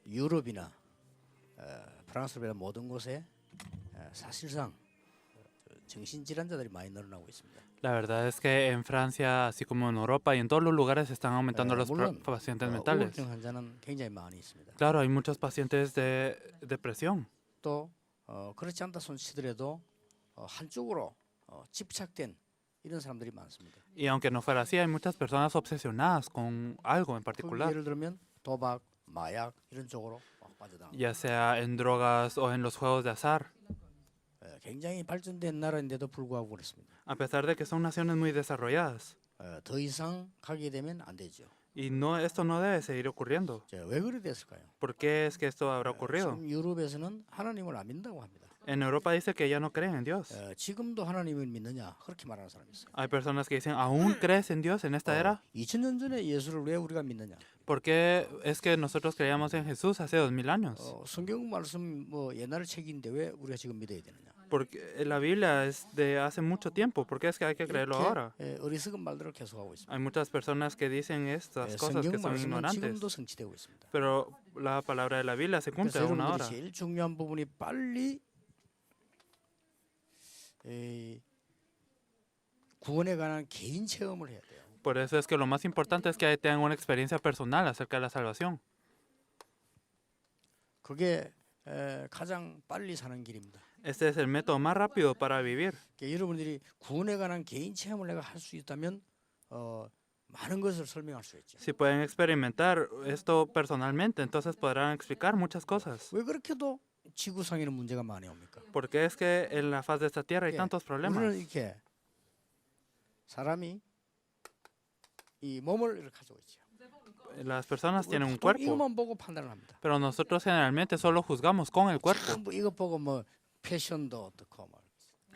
유럽이나 프랑스를 비롯한 모든 곳에 사실상 정신질환자들이 많이 늘어나고 있습니다. La verdad es que en Francia, así como en Europa y en todos los lugares, están aumentando los 물론 pacientes mentales. 우울증 환자는 굉장히 많이 있습니다. Claro, hay muchos pacientes de depresión. 또 그렇지 않다 손치더라도 한쪽으로 집착된 이런 사람들이 많습니다. Y aunque no fuera así, hay muchas personas obsesionadas con algo en 그 particular, 예를 들면 도박, 마약 이런 쪽으로 빠져나갑니다. ya sea en drogas o en los juegos de azar. 굉장히 발전된 나라인데도 불구하고 그렇습니다. A pesar de que son naciones muy desarrolladas. 더 이상 가게 되면 안 되죠. Y no, esto no debe seguir ocurriendo. 왜 그래 됐을까요? ¿Por qué es que esto habrá ocurrido? 지금 유럽에서는 하나님을 안 믿는다고 합니다. En Europa dice que ya no creen en Dios. 지금도 하나님을 믿느냐 그렇게 말하는 사람이 있어요. Hay personas que dicen, ¿aún crees en Dios en esta era? 2000년 전에 예수를 왜 우리가 믿느냐? ¿Por qué es que nosotros creíamos en Jesús hace 2000 años? 성경 말씀 옛날 책인데 왜 우리가 지금 믿어야 되느냐? Porque la Biblia es de hace mucho tiempo. ¿Por qué es que hay que creerlo ahora? 어리석은 말들을 계속하고 있습니다. Hay muchas personas que dicen estas cosas que 성경 son 말씀은 ignorantes. 지금도 성취되고 있습니다. Pero la palabra de la Biblia se cumple 그래서 aún ahora. 여러분들이 제일 중요한 부분이 빨리 구원에 관한 개인 체험을 해야 돼요. Por eso es que lo más importante es que tengan una experiencia personal acerca de la salvación. 그게 가장 빨리 사는 길입니다. Este es el método más rápido para vivir. 그러니까 여러분들이 구원에 관한 개인 체험을 내가 할 수 있다면 많은 것을 설명할 수 있죠. Si pueden experimentar esto personalmente, entonces podrán explicar muchas cosas. 왜 그렇게도 지구상에는 문제가 많이 옵니까? ¿Por qué es que en la faz de esta tierra hay tantos 우리는 problemas? 이렇게 사람이 이 몸을 이렇게 가지고 있죠. Las personas tienen un 보통 cuerpo, 이것만 보고 판단을 합니다. pero nosotros generalmente solo juzgamos con el cuerpo 전부 이거 보고 뭐 패션도 어떻고 뭐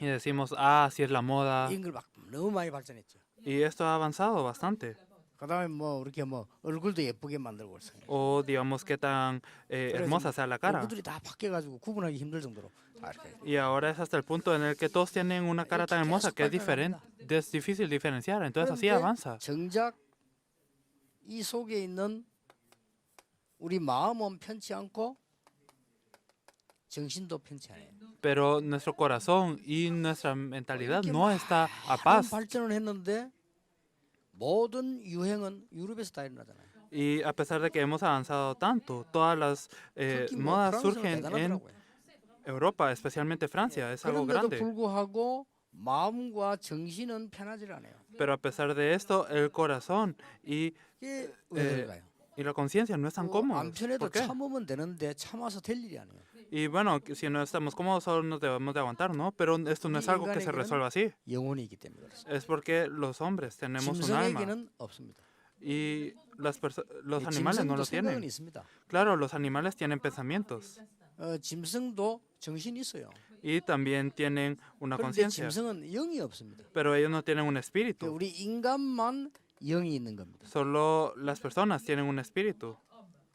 y decimos, ah, así es la moda, 이런 걸 막 너무 많이 발전했죠. y esto ha avanzado bastante. 그다음에 뭐 이렇게 뭐 얼굴도 예쁘게 만들고 있어요. O digamos qué tan hermosa sea la cara. 얼굴들이 다 바뀌어가지고 구분하기 힘들 정도로 다 이렇게. Y ahora es hasta el punto en el que todos tienen una cara tan hermosa que es diferente, es difícil diferenciar. Entonces así 그런데 avanza. 정작 이 속에 있는 우리 마음은 편치 않고 정신도 편치 않아요. Pero nuestro corazón y nuestra mentalidad 이렇게 no está a 많은 paz. 발전을 했는데 모든 유행은 유럽에서 다 일어나잖아요. Y a pesar de que hemos avanzado tanto, todas las 특히 뭐 modas 프랑스는 surgen en 대단하더라고요. Europa, especialmente Francia. Es algo 그런데도 grande. 불구하고 마음과 정신은 편하지 않아요. Pero a pesar de esto, el corazón 이게 왜 그럴까요? y la conciencia no están 안 cómodos. 편해도 ¿Por qué? 참으면 되는데 참아서 될 일이 아니에요. Y bueno, si no estamos cómodos, solo nos debemos de aguantar, ¿no? Pero esto no es algo que se resuelva así. 영혼이 있기 때문에 그렇습니다. Es porque los hombres tenemos un alma 짐승에게는 없습니다. y los 이 animales no 짐승도 lo 생각은 tienen. 있습니다. Claro, los animales tienen pensamientos 짐승도 정신이 있어요. y también tienen una 그런데 conciencia, 짐승은 영이 없습니다. pero ellos no tienen un 그러니까 espíritu. 우리 인간만 영이 있는 겁니다. Solo las personas tienen un espíritu.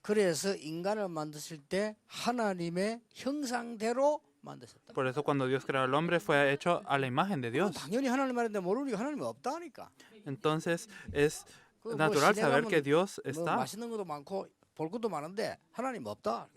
그래서 인간을 만드실 때 하나님의 형상대로 만드셨다. Por eso cuando Dios creó al hombre fue hecho a la imagen de Dios. 당연히 하나님 말인데 모르니까 하나님이 없다니까. Entonces es 뭐 natural 시내 saber 가면 que Dios 뭐 está. 맛있는 것도 많고 볼 것도 많은데 하나님 없다.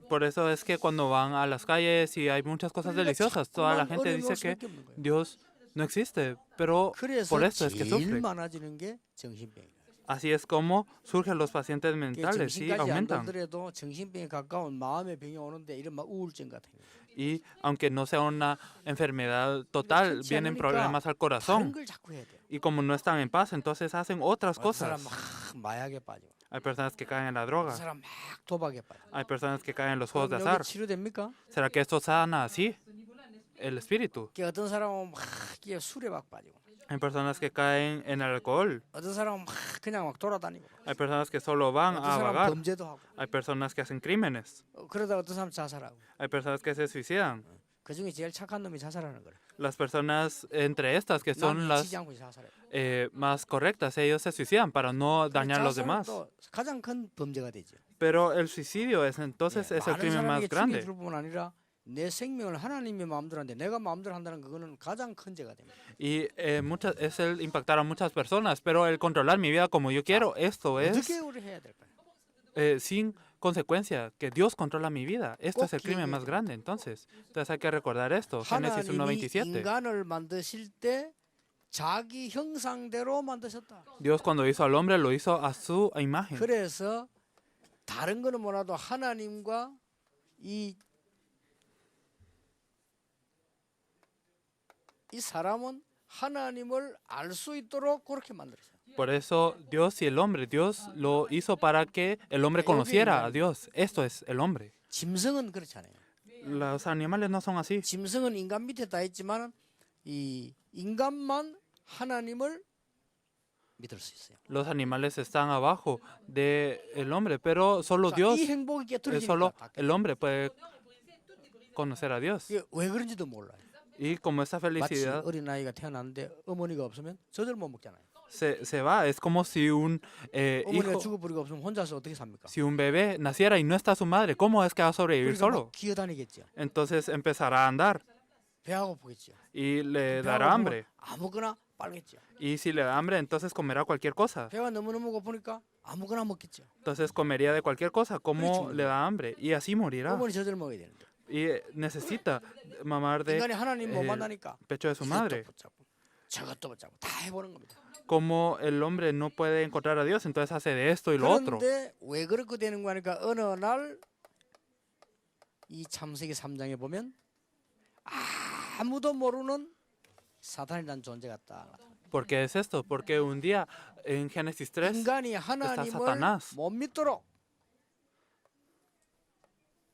Por eso es que cuando van a las calles y hay muchas cosas deliciosas, toda la gente dice que Dios no existe, pero 그래서 por eso es que 제일 sufre. 많아지는 게 정신병이에요. Así es como surgen los pacientes mentales y 정신까지 안 aumentan. 들더라도 정신병에 가까운 마음의 병이 오는데 이런 막 우울증 같은 거. Y aunque no sea una enfermedad total, vienen problemas al 다른 corazón. 걸 자꾸 해야 돼요. Y como no están en paz, entonces hacen otras 어떤 사람 cosas. 막 마약에 빠지고, Hay personas que caen en la 어떤 droga. 사람 막 도박에 빠지고. Hay personas que caen en los juegos de 그럼 azar. 여기 치료됩니까? ¿Será que esto sana así? El espíritu. 그 어떤 사람은 막 이게 술에 막 빠지고, Hay personas que caen en el alcohol. 어떤 사람은 막 그냥 막 돌아다니고, Hay personas que solo van 어떤 a 사람은 vagar. 범죄도 하고, Hay personas que hacen crímenes. 그러다 어떤 사람 자살하고. Hay personas que se suicidan. 그 중에 제일 착한 놈이 자살하는 거래. Las personas entre estas que son 남이 las 지지 않고 자살해. más correctas, ellos se suicidan para no dañar a los demás. 자살도 가장 큰 범죄가 되죠. Pero el suicidio es entonces es el 많은 crimen más 사람에게 grande. 죽일 뿐 아니라 내 생명을 하나님의 마음대로 하는데 내가 마음대로 한다는 그거는 가장 큰 죄가 됩니다. Y es el impactar a muchas personas, pero el controlar mi vida como yo quiero, esto es 어떻게 우리 해야 될까요? sin consecuencia que Dios controla mi vida. Esto es el crimen más 기억해야 grande. Entonces hay que recordar esto. Génesis 하나님이 1:27. 인간을 만드실 때 자기 형상대로 만드셨다. Dios cuando hizo al hombre lo hizo a su imagen. 그래서 다른 거는 몰라도 하나님과 이 사람은 하나님을 알 수 있도록 그렇게 만들었어요. Por eso Dios y el hombre, Dios lo hizo para que el hombre conociera a Dios. Esto es el hombre. 짐승은 그렇지 않아요. Los animales no son así. 짐승은 인간 밑에 다 있지만 이 인간만 하나님을 믿을 수 있어요. Los animales están abajo del hombre, pero solo Dios, 이 행복이 solo 깨뜨려지니까 el hombre puede conocer a Dios. 이게 왜 그런지도 몰라요. Y como esa 마치 felicidad 어린 아이가 태어났는데 어머니가 없으면 젖을 못 먹잖아요. se va, es como si un 어머니가 hijo, 죽어버리고 없으면 혼자서 어떻게 삽니까? si un bebé naciera y no está su madre, ¿cómo es que va a sobrevivir 그러니까 solo? 막 기어다니겠죠. Entonces empezará a andar 배가 고프겠죠. y le 배가 dará 고프면 hambre. 아무거나 빨겠죠. Y si le da hambre, entonces comerá cualquier cosa. 배가 너무너무 고프니까 아무거나 먹겠죠. Entonces comería de cualquier cosa, como le da hambre. Y así morirá. 어머니 젖을 먹어야 되는데. Y necesita mamar de 인간이 하나님 못 만나니까 pecho de su madre. 이것도 붙잡고 저것도 붙잡고 다 해보는 겁니다. Como el hombre no puede encontrar a Dios, entonces hace de esto y lo otro. 그런데 왜 그렇게 되는 거니까 어느 날 이 창세기 3장에 보면 아무도 모르는 사탄이라는 존재가 딱 나타나요. ¿Por qué es esto? Porque un día en Génesis 3, 인간이 하나님을 사타나스. 못 믿도록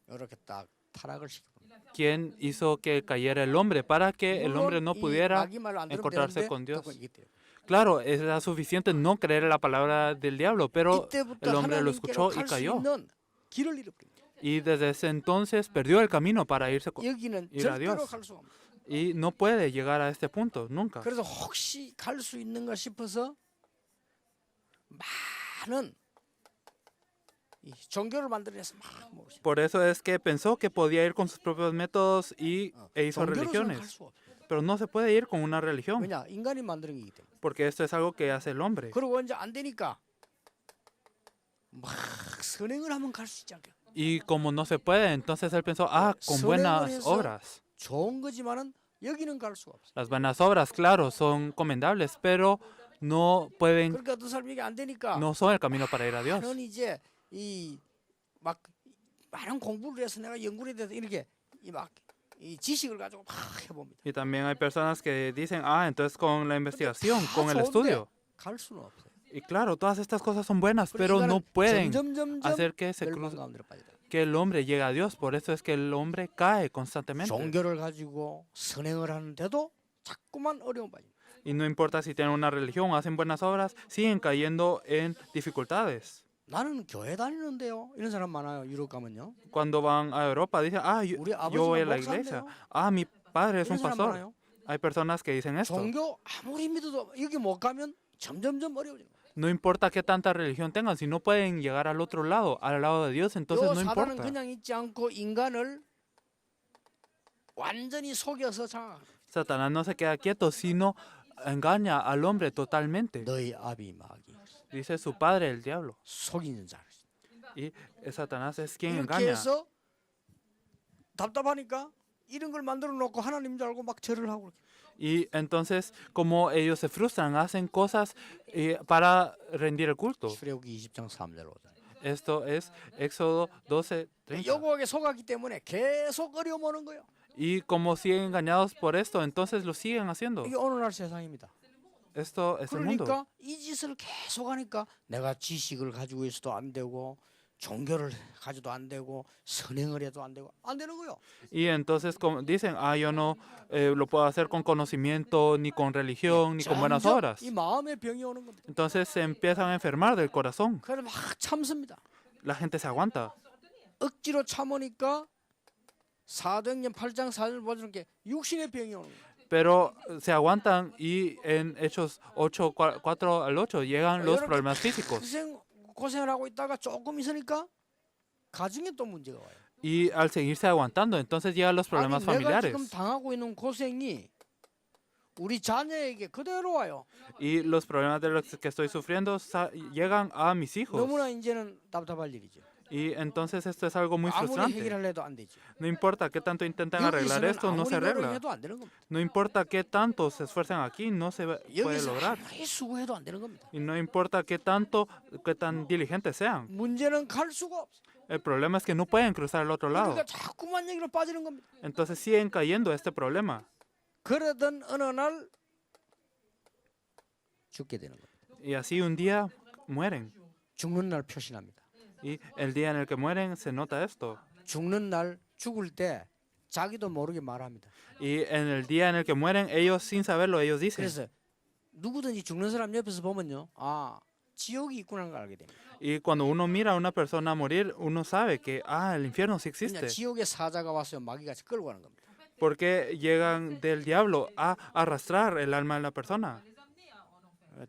이렇게 딱 타락을 시켜버립니다. ¿quién hizo que cayera el hombre para que el hombre no 물론 이 pudiera 마귀 말을 안 들으면 encontrarse 되는데 con Dios? 또 이게 돼요. Claro, era suficiente no creer en la palabra del diablo, pero 이때부터 el hombre lo 하나님께로 escuchó y 갈 수 cayó. 있는 길을 잃어버립니다. Y desde ese entonces perdió el camino para irse 여기는 ir a 절대로 Dios. 갈 수가 없습니다. Y no puede llegar a este punto, nunca. 그래서 혹시 갈 수 있는가 싶어서 많은 이 종교를 만들어내서 막 모으죠. Por eso es que pensó que podía ir con sus propios métodos e hizo 종교로서는 갈 religiones. 수 없어요. Pero no se puede ir con una religión, 왜냐? 인간이 만드는 거기 때문에. porque esto es algo que hace el hombre. 그리고 이제 안 되니까 막 선행을 하면 갈 수 있지 않겠. Y como no se puede, entonces él pensó, con buenas obras. 좋은 거지만은 여기는 갈 수가 없어. Las buenas obras, claro, son comendables, pero no pueden, 그러니까 두 사람이 이게 안 되니까 no son el camino para ir a Dios. 나는 이제 이 막 많은 공부를 해서 내가 연구에 대해서 이렇게 이 지식을 가지고 막 해봅니다. Y también hay personas que dicen, entonces con la investigación, 다 con el 좋은데 estudio. 갈 수는 없어요. Y claro, todas estas cosas son buenas, 그리고 pero no 인간은 pueden 점점 hacer que se 멸망 cruce, 가운데로 빠지다. que el hombre llegue a Dios. Por eso es que el hombre cae constantemente. 종교를 가지고 선행을 하는데도 자꾸만 어려움 빠집니다. Y no importa si tienen una religión o hacen buenas obras, siguen cayendo en dificultades. 나는 교회 다니는데요. 이런 사람 많아요. 유럽 가면요. Cuando van a Europa, dicen, 우리 yo voy a 아버지가 la iglesia. 목사인데요. Mi padre es 이런 un 사람 pastor. 많아요. Hay personas que dicen esto. 종교 아무리 믿어도 여기 못 가면 점점점 어려워져요. No importa qué tanta religión tengan, si no pueden llegar al otro lado, al lado de Dios, entonces 요 no 사단은 importa. 그냥 있지 않고 인간을 완전히 속여서 장악합니다. Satanás no se queda quieto, sino engaña al hombre totalmente. 너희 아비 마귀 Dice su padre, el diablo. 속이는 자를. Y Satanás es quien 이렇게 engaña. 해서 답답하니까 이런 걸 만들어 놓고 하나님 줄 알고 막 절을 하고 그렇게. Y entonces, como ellos se frustran, hacen cosas para rendir el culto. 출애굽기 20장 3절로. Esto es Éxodo 12:30. 여호와에게 속았기 때문에 계속 어려움 오는 거예요. Y como siguen engañados por esto, entonces lo siguen haciendo. 이게 오늘날 세상입니다. Esto es el mundo. 그러니까 이 짓을 계속 하니까 내가 지식을 가지고 있어도 안 되고 종교를 가지도 안 되고 선행을 해도 안 되고 안 되는 거요. Y entonces como dicen, yo no lo puedo hacer con conocimiento, ni con religión, ni con buenas 점점 obras. 이 마음의 병이 오는 겁니다. Entonces se empiezan a enfermar del corazón. 그래서 막 참습니다. La gente se aguanta. 억지로 참으니까 사도행전 8장 4절 보여주는 게 육신의 병이 오는 거예요. Pero se aguantan y en Hechos 8, 4 al 8 llegan los problemas físicos. 고생을 하고 있다가 조금 있으니까 가정에 또 문제가 와요. Y al seguirse aguantando, entonces llegan los problemas 아니, 내가 familiares. 지금 당하고 있는 고생이 우리 자녀에게 그대로 와요. Y los problemas de los que estoy sufriendo llegan a mis hijos. 너무나 이제는 답답할 일이죠. Y entonces esto es algo muy 아무리 frustrante. 해결하려 해도 안 되지. No importa qué tanto intenten arreglar 여기서는 esto, no se 아무리 arregla. 노력해도 안 되는 겁니다. No importa qué tanto se esfuercen aquí, no se puede 여기서 lograr. 아무리 수고해도 안 되는 겁니다. Y no importa qué tanto, qué tan diligentes sean. 문제는 갈 수가 없어. El problema es que no pueden cruzar al otro lado. 그러니까 자꾸만 여기로 빠지는 겁니다. Entonces siguen cayendo a este problema. 그러던 어느 날 죽게 되는 겁니다. Y así un día mueren. 죽는 날 표시납니다. Y el día en el que mueren se nota esto. 죽는 날 죽을 때 자기도 모르게 말합니다. Y en el día en el que mueren, ellos sin saberlo, ellos dicen. 그래서 누구든지 죽는 사람 옆에서 보면요, 아 지옥이 있구나 걸 알게 됩니다. Y cuando uno mira a una persona morir, uno sabe que, el infierno sí 그냥 existe. 지옥의 사자가 와서 마귀같이 끌고 가는 겁니다. Porque llegan del diablo a arrastrar el alma de la persona.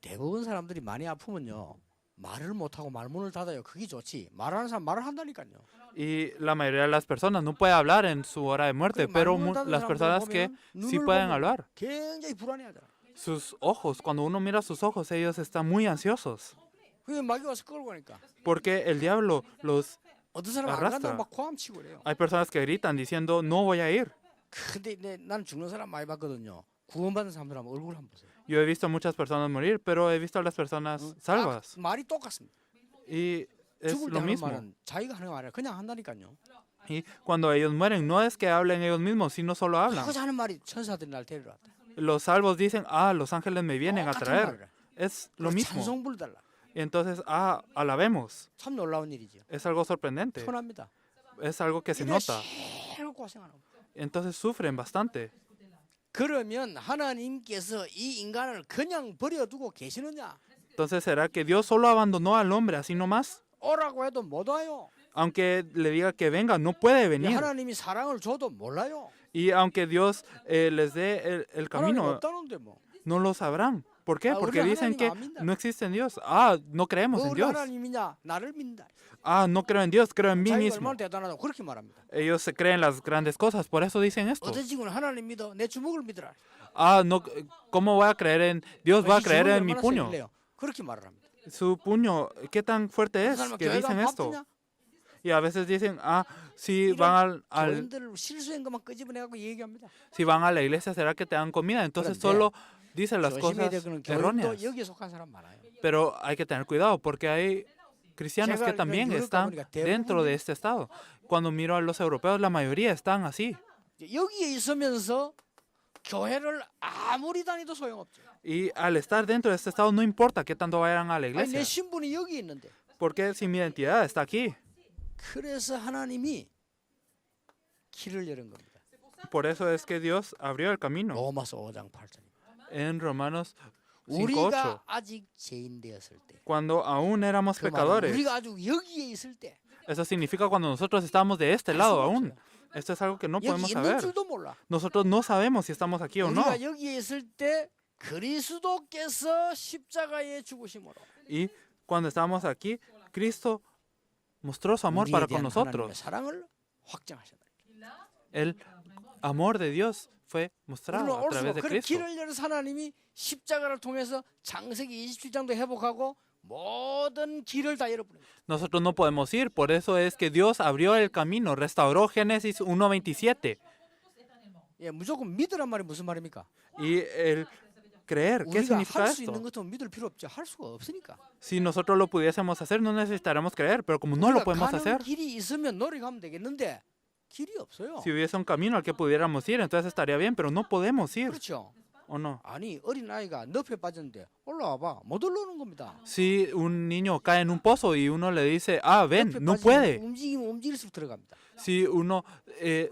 대부분 사람들이 많이 아프면요, 말을 못하고 말문을 닫아요. 그게 좋지. 말하는 사람 말을 한다니까요. Y la mayoría de las personas no puede hablar en su hora de muerte, pero las personas que sí pueden hablar, 굉장히 불안해하잖아. sus ojos, cuando uno mira sus ojos, ellos están muy ansiosos. 그게 마귀 와서 끌고 가니까. Porque el diablo los... 어떤 사람 안 arrastra. 간다고 막 고함치고 그래요. Hay personas que gritan diciendo, no voy a ir. 근데 나는 죽는 사람 많이 봤거든요. 구원받은 사람들 한번 얼굴 한번 보세요. Yo he visto muchas personas morir, pero he visto a las personas salvas. 말이 똑같습니다. Y es 죽을 때 lo 하는 mismo. 말은 자기가 하는 거 아니라 그냥 한다니까요. Y cuando ellos mueren, no es que hablen ellos mismos, sino solo hablan. 그거 하는 말이 천사들이 날 데리러 왔다. Los salvos dicen, los ángeles me vienen a 똑같은 traer. 말을 해. Es lo 그걸 mismo. 찬송 부르달라. Y entonces, alabemos. 참 놀라운 일이죠. Es algo sorprendente. 편합니다. Es algo que se 이래 nota. 제일 고생하는 거예요. Entonces sufren bastante. 그러면 하나님께서 이 인간을 그냥 버려두고 계시느냐? Entonces, ¿será que Dios solo abandonó al hombre así nomás? 오라고 해도 못 와요. Aunque le diga que venga, no puede venir. 하나님이 사랑을 줘도 몰라요. Y aunque Dios les dé el 하나님 camino, 없다는데 뭐. no lo sabrán. ¿Por qué? Porque 우리 dicen 하나님 que 안 믿는다. no existe en Dios. No creemos en 우리 Dios. 하나님이냐? 나를 믿는다. No creo en Dios, creo en mí 자기가 mismo. 얼마나 대단하다고 그렇게 말합니다. Ellos se creen las grandes cosas, por eso dicen esto. 어떤 친구는 하나님 믿어 내 주먹을 믿으라. No, ¿cómo voy a creer en Dios? Voy a 이 creer 주먹이 en mi 얼마나 puño. 세길래요? 그렇게 말을 합니다. Su puño, ¿qué tan fuerte 그 es 사람은 que 교회 dicen 가면 밥 esto? 주냐? Y a veces dicen, si 이런 van 교인들을 실수한 것만 끄집어내고 얘기합니다. si van a la iglesia, ¿será que te dan comida? Entonces 그런데 solo dicen las 조심해야 cosas 될 거는 erróneas. 교인도 여기에 속한 사람 많아요. Pero hay que tener cuidado porque hay cristianos que 제가 también 유럽 están 가보니까 dentro de este estado. Cuando miro a los europeos, la mayoría están así. 여기에 있으면서 교회를 아무리 다니도 소용없죠. Y al estar dentro de este estado, no importa qué tanto vayan a la 아니 내 iglesia. 신분이 여기 있는데. Porque si mi identidad está aquí. 그래서 하나님이 길을 열은 겁니다. Por eso es que Dios abrió el camino. 로마서 5장 8절입니다. En Romanos 5:8. 우리가 아직 죄인 되었을 때. Cuando aún éramos 그 말은 pecadores. 우리가 아주 여기에 있을 때. Eso significa cuando nosotros estamos de este lado aún. Esto es algo que no 여기 podemos 있는 saber. 줄도 몰라. Nosotros no sabemos si estamos aquí o no. 우리가 여기에 있을 때 그리스도께서 십자가에 죽으심으로 Y cuando estamos aquí, Cristo mostró su amor 우리에 para con 대한 하나님의 nosotros. 사랑을 확정하셨다. El amor de Dios fue mostrado 물론 a través 올수록 de 그 Cristo. 길을 열은 하나님이 십자가를 통해서 창세기 27장도 회복하고 모든 길을 다 열어버립니다. Nosotros no podemos ir, por eso es que Dios abrió el camino, restauró Génesis 1:27. 예, 무조건 믿으란 말이 무슨 말입니까? Y el creer, ¿qué 우리가 significa 할 수 있는 esto? 것도 믿을 필요 없죠. 할 수가 없으니까. Si nosotros lo pudiésemos hacer, no necesitaremos creer, pero como no lo 우리가 podemos 가는 hacer, 길이 있으면 노력하면 되겠는데 길이 없어요. si hubiese un camino al que pudiéramos ir, entonces estaría bien, pero no podemos ir, 그렇죠. ¿o no? 아니 어린 아이가 늪에 빠졌는데 올라와봐 못 올라오는 겁니다. Si un niño cae en un pozo y uno le dice, ven, 늪에 no 빠지면 puede. 움직이면 움직일수록 들어갑니다. Si uno,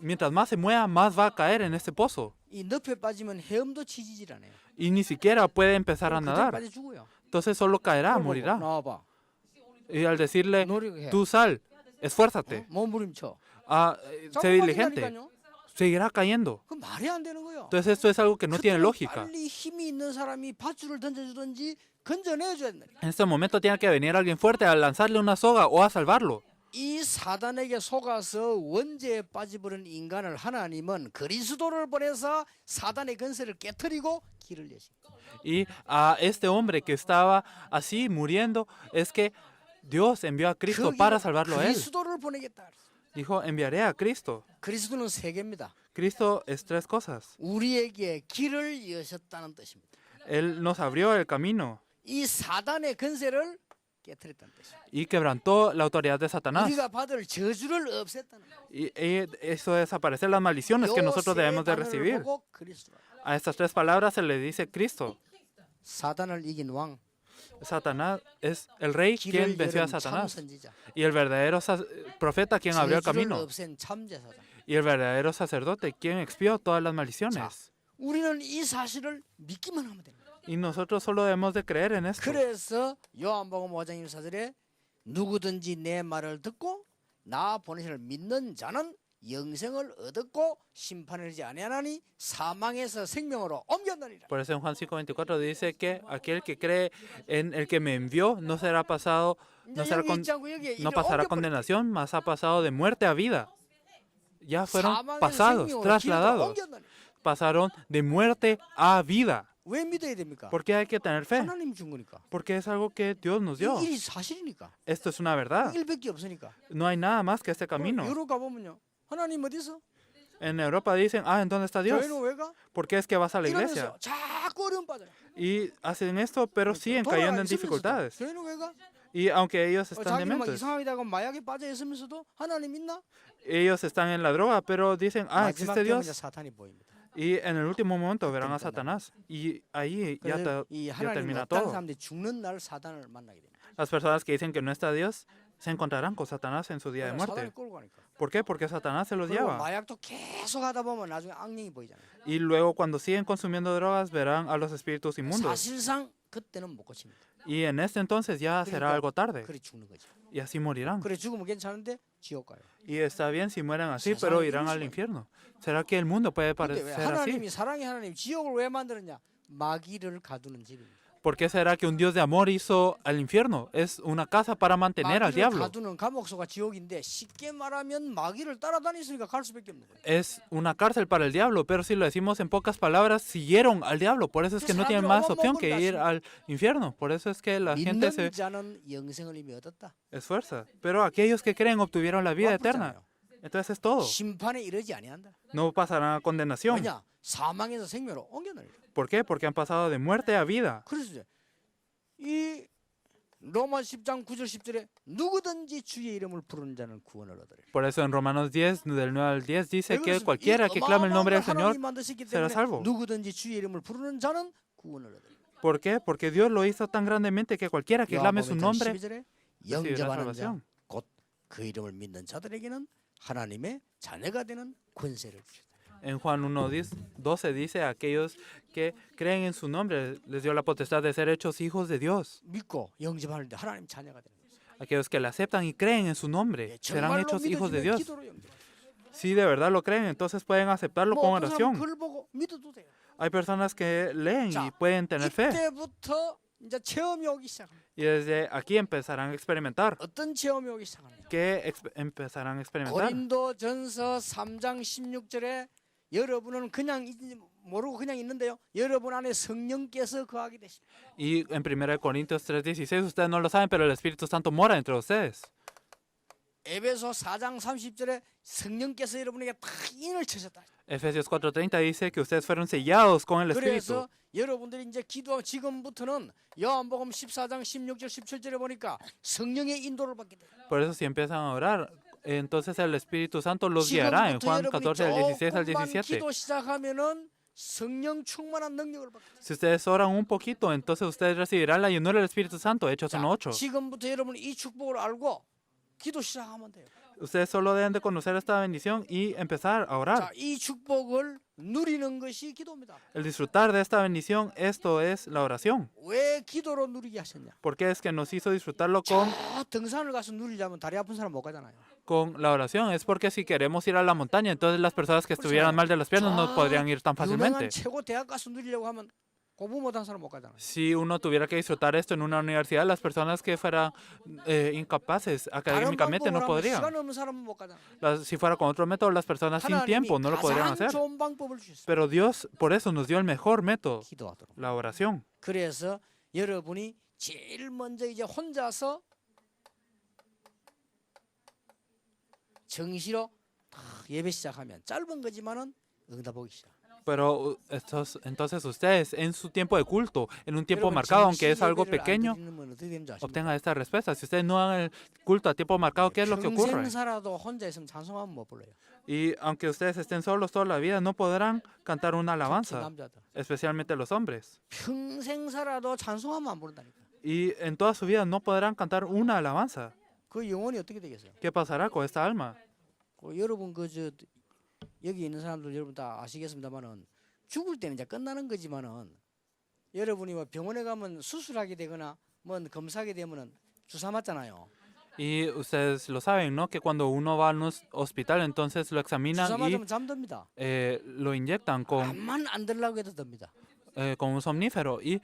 mientras más se mueva, más va a caer en este pozo. 이 늪에 빠지면 헤엄도 치지질 않아요. Y ni siquiera puede empezar a 그대로 nadar. 빠져 죽어요. Entonces solo caerá, 그걸 보고 morirá. 나와봐. Y al decirle, 노력해. tú sal, esfuérzate, 몸부림쳐. sé diligente, 빠진다니까요. seguirá cayendo. 그 말이 안 되는 거예요. Entonces esto es algo que no tiene 그때는 lógica. 빨리 힘이 있는 사람이 밧줄을 던져주든지 건져내줘야 된다. En este momento tiene que venir alguien fuerte a lanzarle una soga o a salvarlo. 이 사단에게 속아서 원죄에 빠져버린 인간을 하나님은 그리스도를 보내서 사단의 건세를 깨뜨리고 길을 여십니다. Y a este hombre que estaba así muriendo, es que Dios envió a Cristo 거기에 para salvarlo a él. 그리스도를 보내겠다. Dijo, enviaré a Cristo. 그리스도는 세 개입니다. Cristo es tres cosas. 우리에게 길을 여셨다는 뜻입니다. Él nos abrió el camino 이 사단의 근세를 깨뜨렸다는 뜻입니다. y quebrantó la autoridad de Satanás. 우리가 받을 저주를 없앴다는 거예요. Y eso es desaparecer las maldiciones que nosotros debemos de recibir. 보고 그리스도라. A estas tres palabras se le dice Cristo. 사단을 이긴 왕, Satanás es el rey quien 길을 venció a 열은 참 Satanás. 선지자, Y el verdadero profeta quien abrió el 저주를 camino. 없앤 참제사장. Y el verdadero sacerdote quien expió todas las maldiciones. 우리는 이 사실을 믿기만 하면 됩니다. Y nosotros solo debemos de creer en esto. 그래서 요한복음 5장 24절에 누구든지 내 말을 듣고 나 보내시를 믿는 자는 영생을 얻었고 심판을 하지 아니하나니 사망에서 생명으로 옮겼느니라. Por eso en Juan 5:24 dice que aquel que cree en el que me envió no será pasado, no, será no pasará condenación, mas ha pasado de muerte a vida. Ya fueron pasados, trasladados. Pasaron de muerte a vida. 왜 믿어야 됩니까? ¿Por qué hay que tener fe? 하나님 준 거니까. Porque es algo que Dios nos dio. 이 일이 사실이니까. Esto es una verdad. 일밖에 없으니까. No hay nada más que este camino. 유럽 가보면요. 하나님 어디 있어? En Europa dicen, ¿en dónde está Dios? 교회는 왜 가? ¿Por qué es que vas a la iglesia? 이러면서 자꾸 어려움 빠져요. Y hacen esto, pero siguen cayendo en dificultades. 교회는 왜 가? Y aunque ellos están 자기는 막 dementes, 이상하게 다고 마약에 빠져 있으면서도 하나님 있나? ellos están en la droga, pero dicen, 마지막 existe 때면 Dios. 이제 사탄이 보입니다. Y en el último momento verán a Satanás. Y ahí ya, 그래서 이 ya 하나님 termina 없다는 todo. 사람들이 죽는 날 사단을 만나게 됩니다. Las personas que dicen que no está Dios se encontrarán con Satanás en su día de 사단이 muerte. 끌고 가니까. ¿Por qué? Porque Satanás se los 그리고 lleva. 마약도 계속 하다 보면 나중에 악령이 보이잖아요. Y luego cuando siguen consumiendo drogas verán a los espíritus inmundos. 사실상 그때는 못 고칩니다. Y en este entonces ya será algo tarde. 그래 죽는 거죠. Y así morirán. 그래 죽으면 괜찮은데 지옥 가요. Y está bien si mueren así, pero irán al infierno. ¿Será que el mundo puede 근데 왜 parecer así? 하나님이 사랑의 하나님 지옥을 왜 만들었냐? 마귀를 가두는 집입니다. ¿Por qué será que un Dios de amor hizo al infierno? Es una casa para mantener al 마귀를 diablo. 가두는 감옥소가 지옥인데 쉽게 말하면 마귀를 따라다니니까 갈 수밖에 없는 거예요. Es una cárcel para el diablo, pero si lo decimos en pocas palabras, siguieron al diablo. Por eso es que no tienen más opción que ir al infierno. Por eso es que la gente se 믿는 자는 영생을 이미 얻었다. esfuerza. Pero aquellos que creen obtuvieron la vida eterna. Entonces es todo. 심판에 이르지 아니한다. No pasarán a condenación. 왜냐? 사망에서 생명으로 옮겨내리라. ¿Por qué? Porque han pasado de muerte a vida. 그래서 이제 이 로마 10장 9절 10절에 누구든지 주의 이름을 부르는 자는 구원을 얻으리라. Por eso en Romanos 10, del 9 al 10, dice que cualquiera que clame el nombre del Señor será salvo. 누구든지 주의 이름을 부르는 자는 구원을 얻으리라. ¿Por qué? Porque Dios lo hizo tan grandemente que cualquiera que clame su nombre 12절에 recibirá 영접하는 자, salvación. 곧 그 이름을 믿는 자들에게는 하나님의 자녀가 되는 권세를 주셨다. En Juan 1:12 dice a aquellos que creen en su nombre, les dio la potestad de ser hechos hijos de Dios. 믿고 영접하는데 하나님 자녀가 되는 거죠. Aquellos que le aceptan y creen en su nombre serán 정말로 hechos hijos de 믿어지면 Dios. 기도로 영접. Si de verdad lo creen, entonces pueden aceptarlo con 어떤 사람은 oración. 글을 보고 믿어도 돼요. Hay personas que leen y 자, pueden tener fe. 이때부터 이제 체험이 오기 시작합니다. Y desde aquí empezarán a experimentar. 어떤 체험이 오기 시작합니다. ¿Qué empezarán a experimentar? 고린도전서 3장 16절에 여러분은 그냥 모르고 그냥 있는데요. 여러분 안에 성령께서 거하게 되십니다. Y en 1 Corintios 3:16, ustedes no lo saben, pero el Espíritu Santo mora entre ustedes. 에베소 4장 30절에 성령께서 여러분에게 다 인을 쳐셨다. Efesios 4:30 dice que ustedes fueron sellados con el Espíritu. 그래서 여러분들이 이제 기도 지금부터는 요한복음 14장 16절 17절에 보니까 성령의 인도를 받게 돼요. Por eso si empiezan a orar, entonces el Espíritu Santo los guiará en Juan 14, del 16 al 17. 기도 시작하면은 성령 충만한 능력을 받게 돼요. Si ustedes oran un poquito, entonces ustedes recibirán la llenura del Espíritu Santo, Hechos 1:8. 지금부터 여러분 이 축복을 알고 기도 시작하면 돼요. Ustedes solo deben de conocer esta bendición y empezar a orar. 자, 이 축복을 누리는 것이 기도입니다. El disfrutar de esta bendición, esto es la oración. 왜 기도로 누리게 하셨냐? ¿Por qué es que nos hizo disfrutarlo con 저 등산을 가서 누리려면 다리 아픈 사람 못 가잖아요. la oración? Es porque si queremos ir a la montaña, entonces las personas que estuvieran mal de las piernas no podrían ir tan fácilmente. 유명한 최고 대학 가서 누리려고 하면 공부 못한 사람 못 가잖아요. Si uno tuviera que disfrutar esto en una universidad, las personas que fueran incapaces 다른 académicamente 방법으로 no 하면 podrían. 시간 없는 사람은 못 가잖아요. Si fuera con otro método, las personas sin 하나님이 tiempo no lo podrían 가장 hacer. 좋은 방법을 주셨어요. Pero Dios por eso nos dio el mejor método, 기도하도록. la oración. 그래서 여러분이 제일 먼저 이제 혼자서 정시로 탁 예배 시작하면 짧은 거지만은 응답 오기 시작. Pero entonces ustedes en su tiempo de culto, en un tiempo 여러분 marcado, 정시 aunque es algo 예배를 안 pequeño, 드리는 건 어떻게 되는 줄 아십니까? obtengan esta respuesta. Si ustedes no hagan el culto a tiempo marcado, ¿qué es lo que ocurre? 평생 살아도 혼자 있으면 찬송하면 못 불러요. Y aunque ustedes estén solos toda la vida, no podrán cantar una 특히 alabanza, 남자들. especialmente los hombres. 평생 살아도 찬송하면 안 부른다니까. Y en toda su vida no podrán cantar una alabanza. 그 영혼이 어떻게 되겠어요? ¿Qué pasará con esta alma? 여러분 여기 있는 사람들 여러분 다 아시겠습니다만은 죽을 때는 이제 끝나는 거지만은 여러분이 뭐 병원에 가면 수술하게 되거나 뭐 검사하게 되면은 주사 맞잖아요. Y ustedes lo saben, ¿no? Que cuando uno va al hospital, entonces lo 주사 examinan y 맞으면 잠듭니다. lo inyectan 암만 안 들라고 해도 듭니다. con un somnífero. Y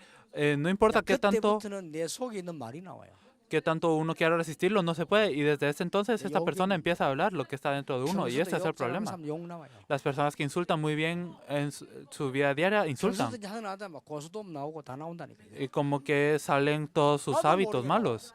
no importa 그때부터는 내 속에 있는 말이 나와요. qué tanto uno quiera resistirlo, no se puede. Y desde ese entonces esta 여기- persona empieza a hablar lo que está dentro de uno. Y ese es el 평소도 problema. 사람 욕 나와요. Las personas que insultan muy bien en su vida diaria insultan. 평소도 하다 막 고수도 나오고 다 나온다니까. Y como que salen todos sus Ah, hábitos morirá. malos,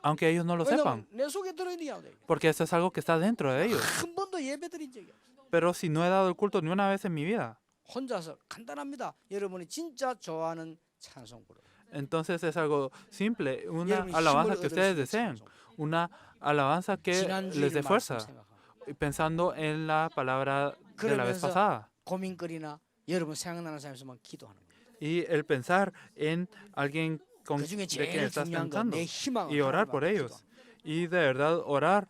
aunque ellos no lo sepan. 왜냐면 내 속에 들어있는 게 Porque eso es algo que está dentro de ellos. 한 번도 예배 드린 적이 없어요. Pero si no he dado el culto ni una vez en mi vida, 혼자서 간단합니다. 여러분이 진짜 좋아하는 찬송 부르. entonces es algo simple, una 여러분이 alabanza 힘을 que 얻을 수 ustedes 있는 deseen, 찬송. una alabanza que les dé 지난주일 말씀 fuerza, 생각하고 pensando en la palabra de la vez 그러면서 pasada. 고민거리나 여러분 생각나는 사람 있으면 기도하는 거예요. Y el pensar en alguien 그 중에 de quien 제일 estás 중요한 pensando 건내 희망을 y orar por ellos. Y de verdad orar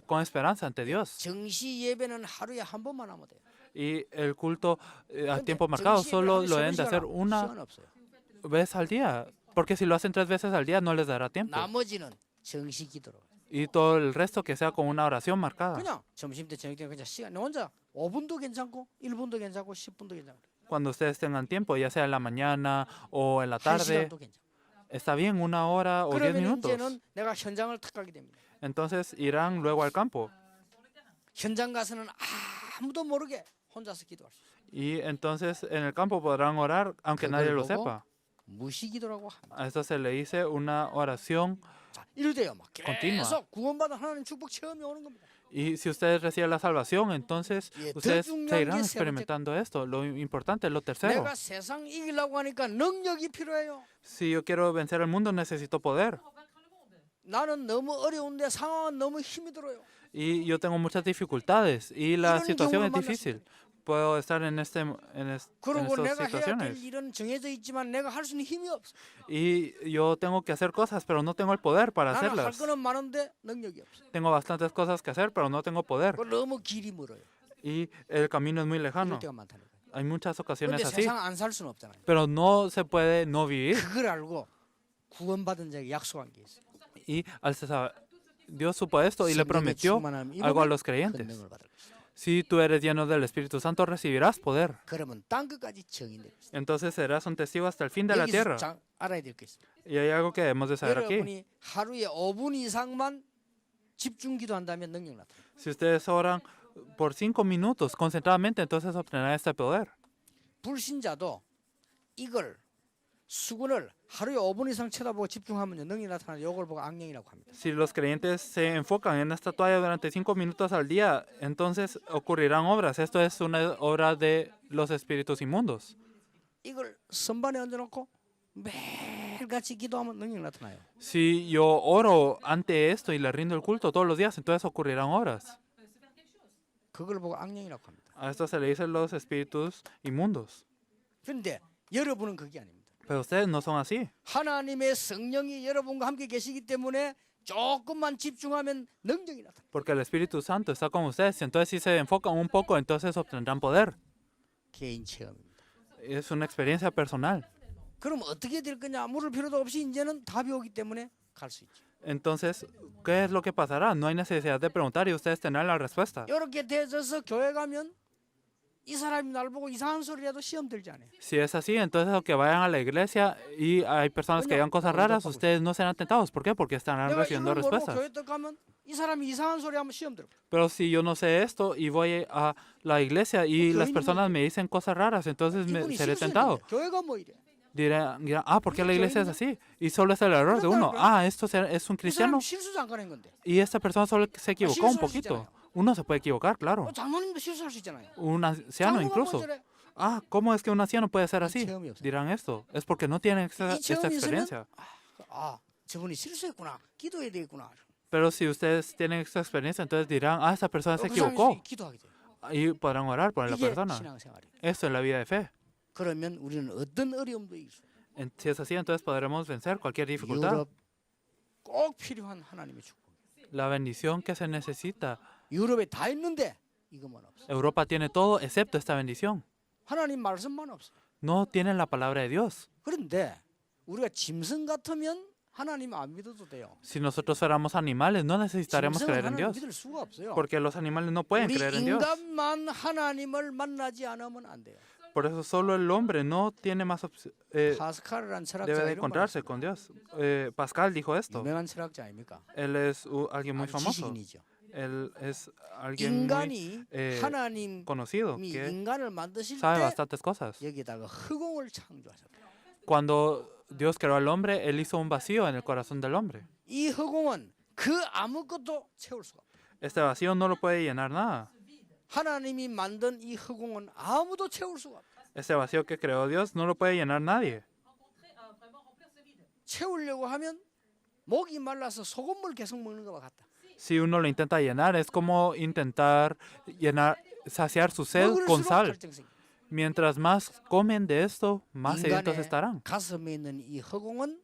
con esperanza ante Dios. 정시 예배는 하루에 한 번만 하면 돼요. Y el culto a 근데 tiempo marcado 정시 solo 예배를 lo 하면 deben de hacer 시간 una 없어요. vez al día. Porque si lo hacen 3 veces al día no les dará tiempo. 나머지는 정시 기도로. Y todo el resto que sea con una oración marcada. 그냥 점심 때 저녁 때 그냥 시간 내 혼자 5분도 괜찮고 1분도 괜찮고 10분도 괜찮고 Cuando ustedes tengan tiempo, ya sea en la mañana o en la 한 tarde, 시간도 괜찮고. está bien 1 hora o 10 그러면 minutos. 이제는 내가 현장을 탁하게 됩니다. Entonces irán luego al campo. 현장 가서는 아무도 모르게 혼자서 기도할 수 있어요. Y entonces en el campo podrán orar aunque nadie lo 그걸 보고 sepa. 무시 기도라고 합니다. A esto se le dice una oración. 자, 이러돼요. 막 Continua. 계속 구원받은 하나님 축복 체험이 오는 겁니다. Y si ustedes reciben la salvación, entonces 예, 더 ustedes 중요한 seguirán 게 세 번째. experimentando esto. Lo importante es lo tercero. 내가 세상 이기려고 하니까 능력이 필요해요. Si yo quiero vencer al mundo, necesito poder. 나는 너무 어려운데 상황은 너무 힘이 들어요. Y yo tengo muchas dificultades y la 이런 situación 경우를 es difícil. Puedo estar en 그리고 estas 내가 해야 될 situaciones. 일은 정해져 있지만 내가 할 수 있는 힘이 없어. Y yo tengo que hacer cosas, pero no tengo el poder para 나는 할 hacerlas. 거는 많은데 능력이 없어. Tengo bastantes cosas que hacer, pero no tengo poder. 그 너무 길이 멀어요. Y el camino es muy 이럴 lejano. 때가 많다는 거예요. Hay muchas ocasiones 근데 así, 세상 안 살 수는 없잖아요. pero no se puede no vivir. 그걸 알고 구원받은 자에게 약속한 게 있어요. Y Dios supo esto y le 성령의 prometió 충만함 algo a 입으면 los creyentes. 권능을 받을 것이다. Si tú eres lleno del Espíritu Santo, recibirás poder. 그러면 땅 끝까지 정인될 것이다. Entonces serás un testigo hasta el fin de la tierra. 여기서 알아야 될 게 있습니다. Y hay algo que debemos de saber aquí. 여러분이 하루에 5분 이상만 집중 기도한다면 능력 나타나. Si ustedes oran por 5 minutos concentradamente, entonces obtendrán este poder. 불신자도 이걸 수군을 하루에 5분 이상 쳐다보고 집중하면 능력이 나타나. 이걸 보고 악령이라고 합니다. Si los creyentes se enfocan en esta toalla durante 5 minutos al día, entonces ocurrirán obras. Esto es una obra de los espíritus inmundos. 이걸 선반에 얹어놓고 매일같이 기도하면 능력 나타나요. Si yo oro ante esto y le rindo el culto todos los días, entonces ocurrirán obras. 그걸 보고 악령이라고 합니다. A esto se le dicen los espíritus inmundos. 그런데 여러분은 그게 아닙니다. Pero ustedes no son así. 하나님의 성령이 여러분과 함께 계시기 때문에 조금만 집중하면 능력이 나타나요. Porque el Espíritu Santo está con ustedes. Entonces si se enfocan un poco, entonces obtendrán poder. 개인 체험입니다. Es una experiencia personal. 그럼 어떻게 될 거냐? 물을 필요도 없이 이제는 답이 오기 때문에 갈 수 있죠. Entonces, ¿qué es lo que pasará? No hay necesidad de preguntar y ustedes tendrán la respuesta. 이렇게 되어서 교회 가면 이 사람이 날 보고 이상한 소리 해도 시험 들지 않아요. Si es así, entonces aunque vayan a la iglesia y hay personas que Coño, digan cosas no, raras, tampoco. ustedes no serán tentados. ¿Por qué? Porque estarán 내가 recibiendo 이걸 모르고 respuestas. 교회 딱 가면 이 사람이 이상한 소리 하면 시험 들어. Pero si yo no sé esto y voy a la iglesia y Ok, las no, personas me dicen cosas raras, entonces me 이분이 seré tentado. 실수했는데 교회가 뭐 이래? dirán, ¿por qué la iglesia es así? Y solo es el error de uno. Esto es un 그 cristiano 사람 실수 잠깐 한 건데. y esta persona solo se equivocó un 실수할 수 poquito. 있잖아요. Uno se puede equivocar, claro. 장로님도 실수할 수 있잖아요. Un anciano 장로가 incluso. 뭐 저래? ¿Cómo es que un anciano puede ser así? 체험이 없어요. Dirán esto. Es porque no tienen esta 이 체험이 있으면 experiencia. 저분이 실수했구나. 기도해야 되겠구나. Pero si ustedes tienen esta experiencia, entonces dirán, esa persona se 그 사람이 equivocó. 기도하게 돼요. Y podrán orar por la 이게 persona. 신앙생활이에요. Esto es la vida de fe. 그러면 우리는 어떤 어려움도 이길 수 있어요. Si es así, entonces podremos vencer cualquier dificultad. 유럽 꼭 필요한 하나님의 축복. La bendición que se necesita. 유럽에 다 있는데 이것만 없어. Europa tiene todo excepto esta bendición. 하나님 말씀만 없어. No tienen la palabra de Dios. 그런데 우리가 짐승 같으면 하나님 안 믿어도 돼요. Si nosotros fuéramos animales, no necesitaremos 짐승은 creer en 하나님 Dios. 믿을 수가 없어요. Porque los animales no pueden 우리 creer en Dios. 인간만 하나님을 만나지 않으면 안 돼요. Por eso solo el hombre no tiene más 파스칼이라는 철학자가 debe de 이런 말 encontrarse 했어요. con Dios. Pascal dijo esto. 유명한 철학자 아닙니까? Él es alguien muy 아주 famoso. 지식인이죠. Él es alguien muy 인간이 eh, 하나님이 conocido que 인간을 만드실 sabe 때 bastantes cosas. 여기다가 흑공을 창조하셨다. Cuando Dios creó al hombre, Él hizo un vacío en el corazón del hombre. 이 흑공은 그 아무것도 채울 수가 없다. Este vacío no lo puede llenar nada. 하나님이 만든 이 흑공은 아무도 채울 수가 없다. Este vacío que creó Dios no lo puede llenar nadie. 채우려고 하면 목이 말라서 소금물 계속 먹는 것과 같다. Si uno lo intenta llenar, es como intentar saciar su sed con 먹을수록 sal. 갈증. Mientras más comen de esto, más sedientos 인간의 estarán. 가슴에 있는 이 흑공은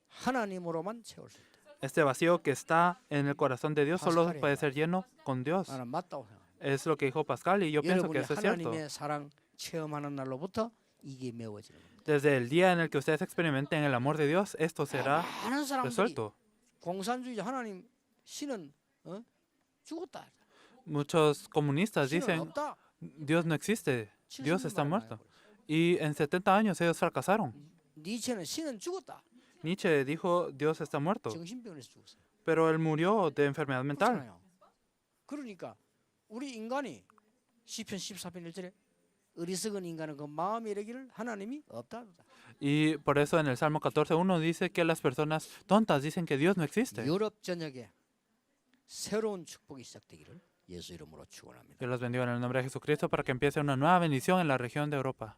하나님으로만 채울 수 있다. Este vacío que está en el corazón de Dios solo puede ser lleno con Dios. 나는 맞다고 생각합니다. Es lo que dijo Pascal y yo pienso que 여러분이 eso es cierto. 하나님의 사랑 체험하는 날로부터 이게 메워지는 겁니다. Desde el día en el que ustedes experimenten el amor de Dios, esto será 많은 사람들이 resuelto. 공산주의자 하나님 신은 죽었다. Muchos comunistas 신은 dicen, 없다. Dios no existe, Dios 70년 está 만에 muerto. 말해버렸어요. Y en 70 años ellos fracasaron. 니체는 신은 죽었다. Nietzsche dijo, Dios está muerto, 정신병에서 죽었어요. pero él murió de enfermedad mental. 그렇잖아요. 그러니까 우리 인간이 시편 14편 1절에 어리석은 인간은 그 마음에 이르기를 하나님이 없다. Y por eso en el Salmo 14:1 dice que las personas tontas dicen que Dios no existe. 유럽 전역에 새로운 축복이 시작되기를 예수 이름으로 축원합니다. Dios los bendiga en el nombre de Jesucristo para que empiece una nueva bendición en la región de Europa.